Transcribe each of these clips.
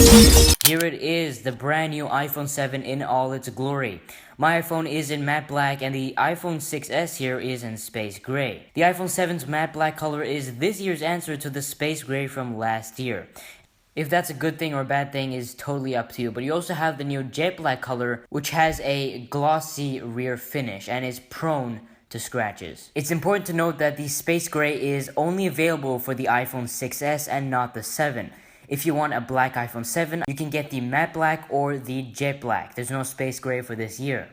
Here it is, the brand new iPhone 7 in all its glory. My iPhone is in matte black and the iPhone 6s here is in space gray. The iPhone 7's matte black color is this year's answer to the space gray from last year. If that's a good thing or a bad thing is totally up to you, but you also have the new jet black color, which has a glossy rear finish and is prone to scratches. It's important to note that the space gray is only available for the iPhone 6s and not the 7. If you want a black iPhone 7, you can get the matte black or the jet black. There's no space gray for this year.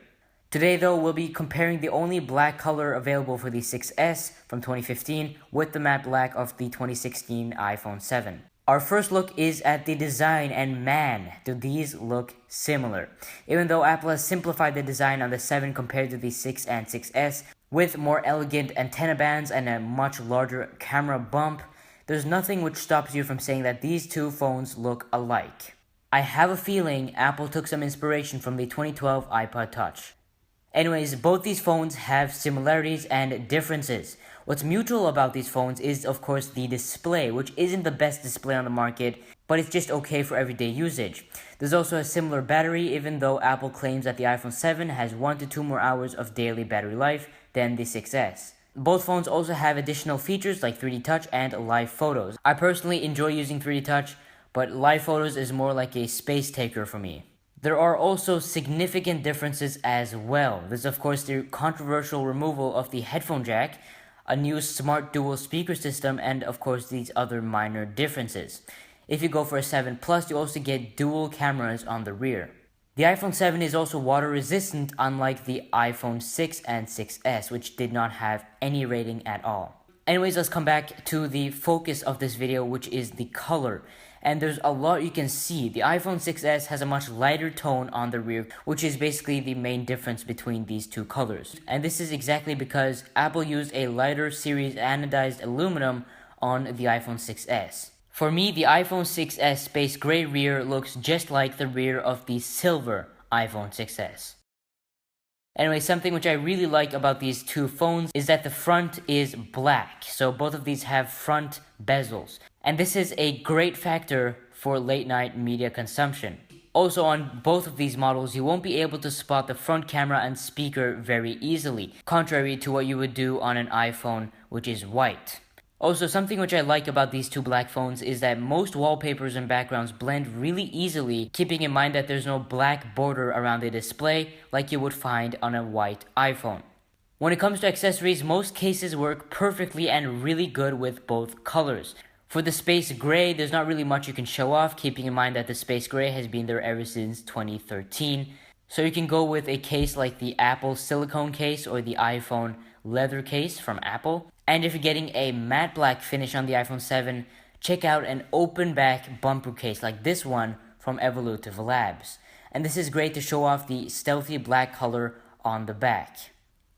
Today though, we'll be comparing the only black color available for the 6s from 2015 with the matte black of the 2016 iPhone 7. Our first look is at the design, and man, do these look similar. Even though Apple has simplified the design on the 7 compared to the 6 and 6s, with more elegant antenna bands and a much larger camera bump, there's nothing which stops you from saying that these two phones look alike. I have a feeling Apple took some inspiration from the 2012 iPod Touch. Anyways, both these phones have similarities and differences. What's mutual about these phones is of course the display, which isn't the best display on the market, but it's just okay for everyday usage. There's also a similar battery, even though Apple claims that the iPhone 7 has 1 to 2 more hours of daily battery life than the 6s. Both phones also have additional features like 3D Touch and Live Photos. I personally enjoy using 3D Touch, but Live Photos is more like a space taker for me. There are also significant differences as well. There's of course the controversial removal of the headphone jack, a new smart dual speaker system, and of course these other minor differences. If you go for a 7 Plus, you also get dual cameras on the rear. The iPhone 7 is also water resistant, unlike the iPhone 6 and 6s, which did not have any rating at all. Anyways, let's come back to the focus of this video, which is the color. And there's a lot you can see. The iPhone 6s has a much lighter tone on the rear, which is basically the main difference between these two colors. And this is exactly because Apple used a lighter series anodized aluminum on the iPhone 6s. For me, the iPhone 6s space gray rear looks just like the rear of the silver iPhone 6s. Anyway, something which I really like about these two phones is that the front is black, so both of these have front bezels. And this is a great factor for late night media consumption. Also, on both of these models, you won't be able to spot the front camera and speaker very easily, contrary to what you would do on an iPhone, which is white. Also, something which I like about these two black phones is that most wallpapers and backgrounds blend really easily, keeping in mind that there's no black border around the display like you would find on a white iPhone. When it comes to accessories, most cases work perfectly and really good with both colors. For the space gray, there's not really much you can show off, keeping in mind that the space gray has been there ever since 2013. So you can go with a case like the Apple silicone case or the iPhone leather case from Apple. And if you're getting a matte black finish on the iPhone 7, check out an open back bumper case like this one from Evolutive Labs. And this is great to show off the stealthy black color on the back.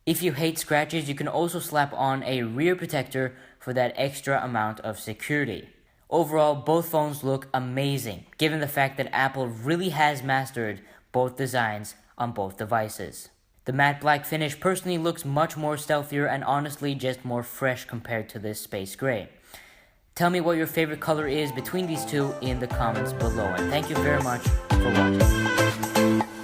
If you hate scratches, you can also slap on a rear protector for that extra amount of security. Overall, both phones look amazing, given the fact that Apple really has mastered both designs on both devices. The matte black finish personally looks much more stealthier and honestly just more fresh compared to this space gray. Tell me what your favorite color is between these two in the comments below, and thank you very much for watching.